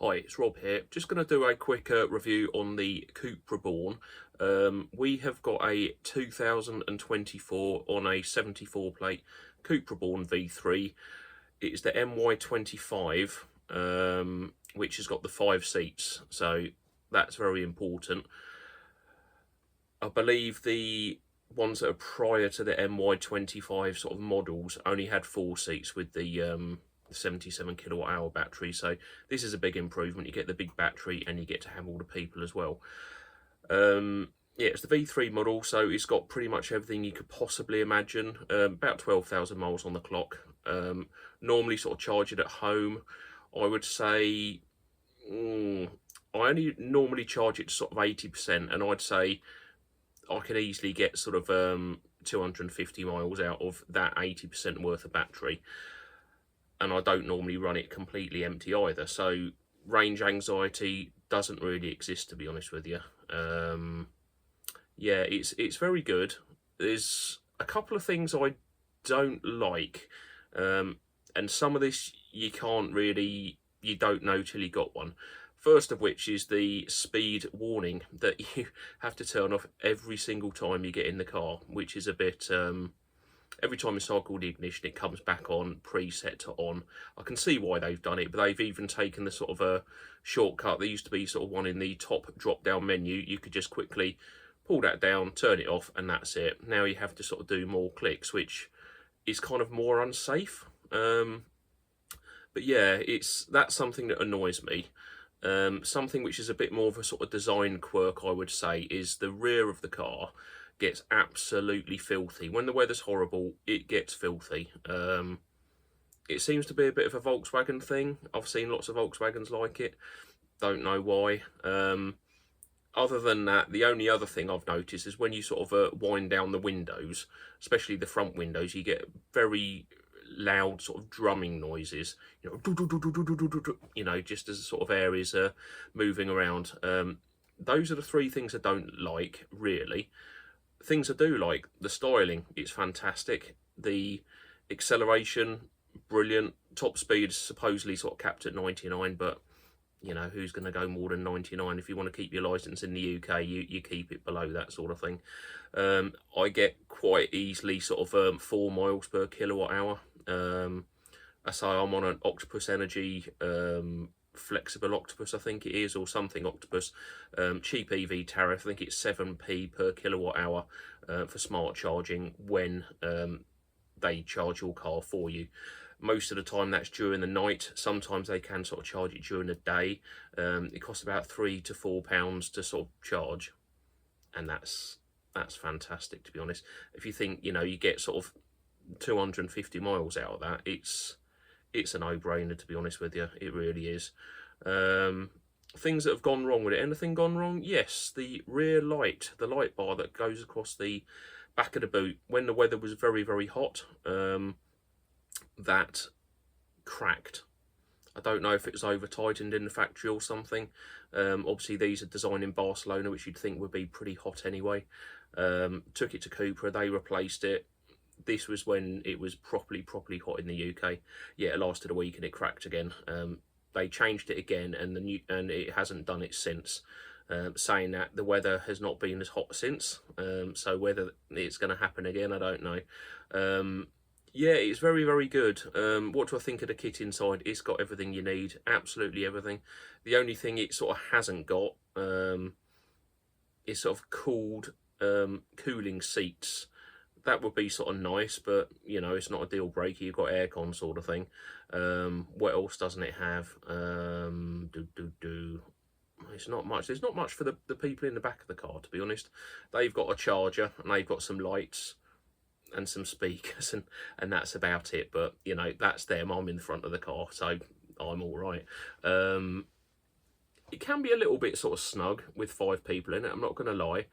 Hi, it's Rob here. Just going to do a quick review on the Cupra Born. We have got a 2024 on a 74 plate Cupra Born V3. It's the MY25, which has got the 5 seats, so that's very important. I believe the ones that are prior to the MY25 sort of models only had 4 seats with the 77 kilowatt hour battery, so this is a big improvement. You get the big battery and you get to have all the people as well. Yeah, it's the V3 model, so it's got pretty much everything you could possibly imagine. About 12,000 miles on the clock. Normally sort of charge it at home. I would say I only normally charge it to sort of 80%, and I'd say I can easily get sort of 250 miles out of that 80% worth of battery. And I don't normally run it completely empty either, so range anxiety doesn't really exist, to be honest with you. Yeah, it's very good. There's a couple of things I don't like, and some of this you don't know till you got one. First of which is the speed warning that you have to turn off every single time you get in the car, which is a bit every time you cycle the ignition, it comes back on, preset to on. I can see why they've done it, but they've even taken the sort of a shortcut. There used to be sort of one in the top drop-down menu. You could just quickly pull that down, turn it off, and that's it. Now you have to sort of do more clicks, which is kind of more unsafe. But yeah, that's something that annoys me. Something which is a bit more of a sort of design quirk, I would say, is the rear of the car gets absolutely filthy. When the weather's horrible, it gets filthy. It seems to be a bit of a Volkswagen thing. I've seen lots of Volkswagens like it. Don't know why. Other than that, the only other thing I've noticed is when you sort of wind down the windows, especially the front windows, you get very loud sort of drumming noises, just as sort of air is moving around. Those are the three things I don't like, really. Things I do like: the styling, it's fantastic. The acceleration, brilliant. Top speed is supposedly sort of capped at 99, but who's going to go more than 99? If you want to keep your license in the UK, you keep it below that sort of thing. I get quite easily sort of 4 miles per kilowatt hour. I say I'm on an Octopus Energy flexible Octopus, I think it is, or something Octopus, cheap EV tariff. I think it's 7p per kilowatt hour for smart charging when they charge your car for you. Most of the time that's during the night. Sometimes they can sort of charge it during the day. It costs about £3 to £4 to sort of charge, and that's fantastic, to be honest. If you think you get sort of 250 miles out of that, it's a no-brainer, to be honest with you. It really is. Things that have gone wrong with it. Anything gone wrong? Yes, the rear light, the light bar that goes across the back of the boot, when the weather was very, very hot, that cracked. I don't know if it was over tightened in the factory or something. Obviously these are designed in Barcelona, which you'd think would be pretty hot anyway. Took it to Cupra, they replaced it. This was when it was properly hot in the UK. Yeah, it lasted a week and it cracked again. They changed it again, and it hasn't done it since. Saying that the weather has not been as hot since, so whether it's going to happen again, I don't know. Yeah, it's very, very good. What do I think of the kit inside? It's got everything you need, absolutely everything. The only thing it sort of hasn't got is sort of cooling seats. That would be sort of nice, but it's not a deal breaker. You've got aircon sort of thing. What else doesn't it have? It's not much. There's not much for the people in the back of the car, to be honest. They've got a charger and they've got some lights and some speakers, and that's about it. But that's them. I'm in the front of the car, so I'm all right. It can be a little bit sort of snug with 5 people in it, I'm not going to lie,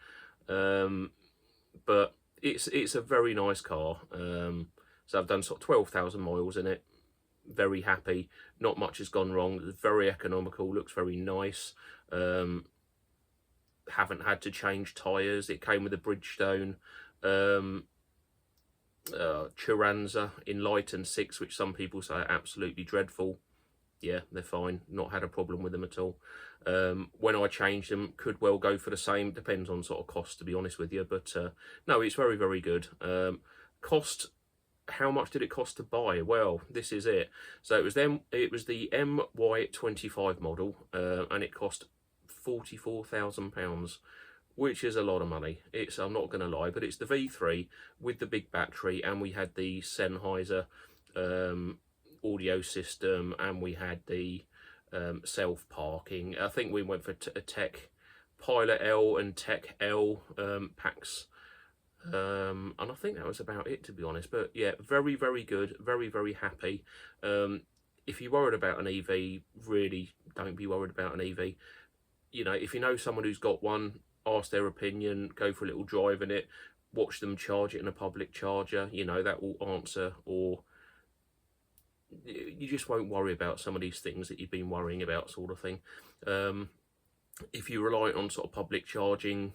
but it's a very nice car. So I've done sort of 12,000 miles in it. Very happy. Not much has gone wrong. It's very economical. Looks very nice. Haven't had to change tyres. It came with a Bridgestone Chiranza in light and 6, which some people say are absolutely dreadful. yeah, they're fine. Not had a problem with them at all. When I change them, could well go for the same. Depends on sort of cost, to be honest with you. But no, it's very, very good. Cost. How much did it cost to buy? Well, this is it. So it was them. It was the MY25 model, and it cost £44,000, which is a lot of money. It's, I'm not going to lie, but it's the V3 with the big battery, and we had the Sennheiser audio system, and we had the self-parking. I think we went for a Tech Pilot L and Tech L packs, and I think that was about it, to be honest. But yeah, very, very good, very, very happy. If you're worried about an EV, really don't be worried about an EV. You know, if you know someone who's got one, ask their opinion, go for a little drive in it, watch them charge it in a public charger. You know, that will answer, or you just won't worry about some of these things that you've been worrying about, sort of thing. If you rely on sort of public charging,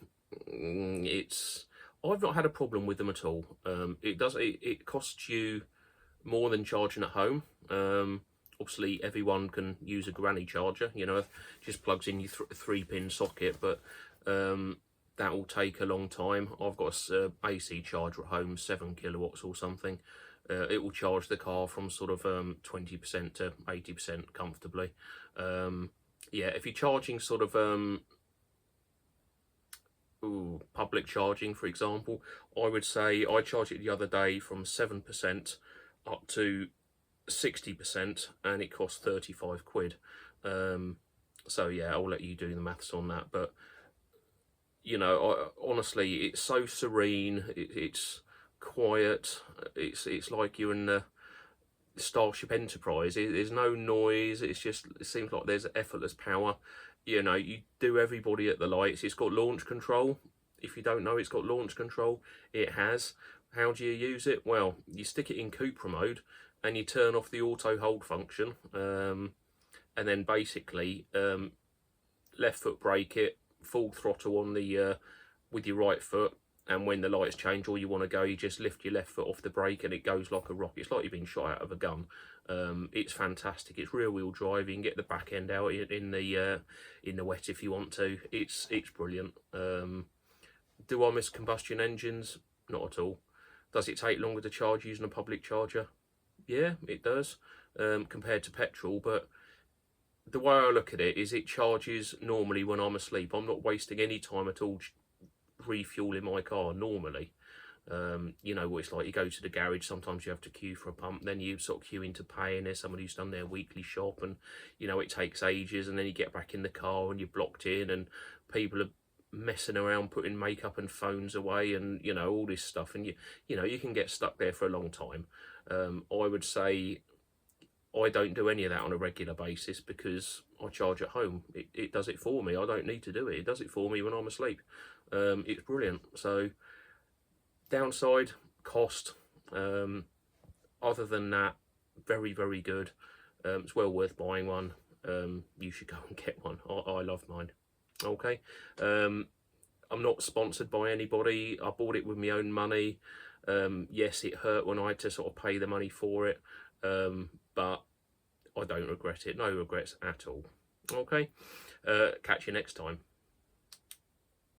I've not had a problem with them at all. It costs you more than charging at home. Obviously, everyone can use a granny charger, you know, just plugs in your 3-pin socket, but that will take a long time. I've got a AC charger at home, 7 kilowatts or something. It will charge the car from sort of 20% to 80% comfortably. Yeah, if you're charging sort of public charging, for example, I would say I charged it the other day from 7% up to 60%, and it cost 35 quid. So yeah, I'll let you do the maths on that. But you know, honestly, it's so serene. It's quiet. It's like you're in the Starship Enterprise. There's no noise. It seems like there's effortless power. You know, you do everybody at the lights. It's got launch control. If you don't know, it's got launch control. It has. How do you use it? Well, you stick it in Cupra mode, and you turn off the auto hold function, and then basically left foot brake it, full throttle on the with your right foot, and when the lights change or you want to go, you just lift your left foot off the brake and it goes like a rocket. It's like you've been shot out of a gun. It's fantastic. It's rear wheel drive. You can get the back end out in the wet if you want to. It's brilliant. Do I miss combustion engines? Not at all. Does it take longer to charge using a public charger? Yeah, it does, compared to petrol, but the way I look at it is it charges normally when I'm asleep. I'm not wasting any time at all refueling my car normally. You know what it's like. You go to the garage, sometimes you have to queue for a pump, then you sort of queue in to pay, and there's somebody who's done their weekly shop, and you know it takes ages, and then you get back in the car and you're blocked in, and people are messing around putting makeup and phones away, and you know all this stuff, and you know you can get stuck there for a long time. I would say I don't do any of that on a regular basis because I charge at home. It does it for me. I don't need to do it. It does it for me when I'm asleep. It's brilliant. So downside, cost. Other than that, very, very good. It's well worth buying one. You should go and get one. I love mine. Okay. I'm not sponsored by anybody. I bought it with my own money. Yes, it hurt when I had to sort of pay the money for it, but I don't regret it. No regrets at all. Okay, catch you next time.